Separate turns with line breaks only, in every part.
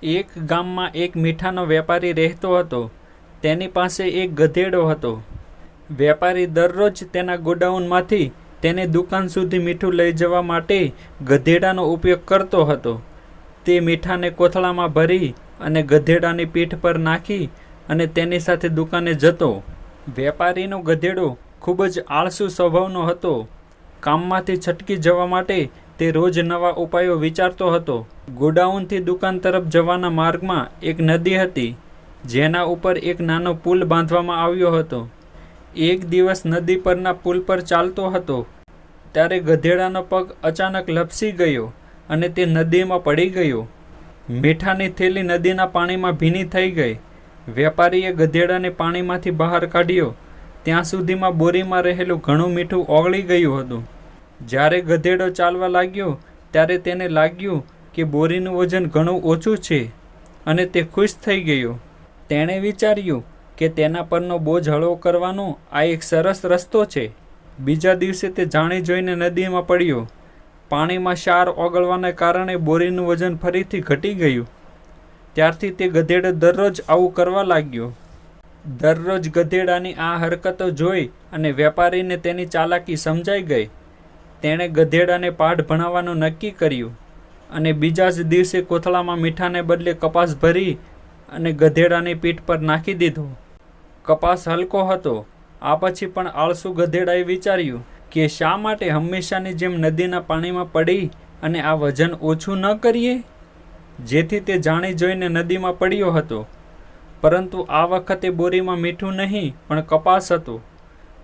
એક ગામમાં એક મીઠાનો વેપારી રહેતો હતો. તેની પાસે એક ગધેડો હતો. વેપારી દરરોજ તેના ગોડાઉનમાંથી તેની દુકાન સુધી મીઠું લઈ જવા માટે ગધેડાનો ઉપયોગ કરતો હતો. તે મીઠાને કોથળામાં ભરી અને ગધેડાની પીઠ પર નાખી અને તેની સાથે દુકાને જતો. વેપારીનો ગધેડો ખૂબ જ આળસુ સ્વભાવનો હતો. કામમાંથી છટકી જવા માટે તે રોજ નવા ઉપાયો વિચારતો હતો. ગોડાઉનથી દુકાન તરફ જવાના માર્ગમાં એક નદી હતી, જેના ઉપર એક નાનો પુલ બાંધવામાં આવ્યો હતો. એક દિવસ નદી પરના પુલ પર ચાલતો હતો ત્યારે ગધેડાનો પગ અચાનક લપસી ગયો અને તે નદીમાં પડી ગયો. મીઠાની થેલી નદીના પાણીમાં ભીની થઈ ગઈ. વેપારીએ ગધેડાને પાણીમાંથી બહાર કાઢ્યો. ત્યાં સુધીમાં બોરીમાં રહેલું ઘણું મીઠું ઓગળી ગયું હતું. જ્યારે ગધેડો ચાલવા લાગ્યો ત્યારે તેને લાગ્યું કે બોરીનું વજન ઘણું ઓછું છે અને તે ખુશ થઈ ગયો. તેણે વિચાર્યું કે તેના પરનો બોજ હળવો કરવાનો આ એક સરસ રસ્તો છે. બીજા દિવસે તે જાણી જોઈને નદીમાં પડ્યો. પાણીમાં ક્ષાર ઓગળવાને કારણે બોરીનું વજન ફરીથી ઘટી ગયું. ત્યારથી તે ગધેડો દરરોજ આવું કરવા લાગ્યો. દરરોજ ગધેડાની આ હરકતો જોઈ અને વેપારીને તેની ચાલાકી સમજાઈ ગઈ. તેણે ગધેડાને પાઠ ભણાવવાનું નક્કી કર્યું અને બીજા જ દિવસે કોથળામાં મીઠાને બદલે કપાસ ભરી અને ગધેડાની પીઠ પર નાખી દીધો. કપાસ હલકો હતો. આ પછી પણ આળસુ ગધેડાએ વિચાર્યું કે શા માટે હંમેશાની જેમ નદીના પાણીમાં પડી અને આ વજન ઓછું ન કરીએ. જેથી તે જાણી જોઈને નદીમાં પડ્યો હતો. પરંતુ આ વખતે બોરીમાં મીઠું નહીં પણ કપાસ હતો.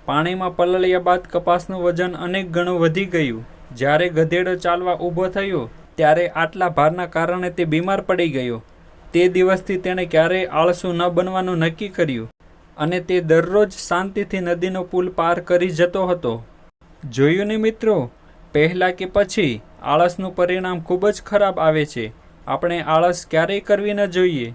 પાણીમાં પલળ્યા બાદ કપાસનું વજન અનેક ગણું વધી ગયું. જ્યારે ગધેડો ચાલવા ઊભો થયો ત્યારે આટલા ભારના કારણે તે બીમાર પડી ગયો. તે દિવસથી તેણે ક્યારેય આળસુ ન બનવાનું નક્કી કર્યું અને તે દરરોજ શાંતિથી નદીનો પુલ પાર કરી જતો હતો. જોયું ને મિત્રો, પહેલાં કે પછી આળસનું પરિણામ ખૂબ જ ખરાબ આવે છે. આપણે આળસ ક્યારેય કરવી ન જોઈએ.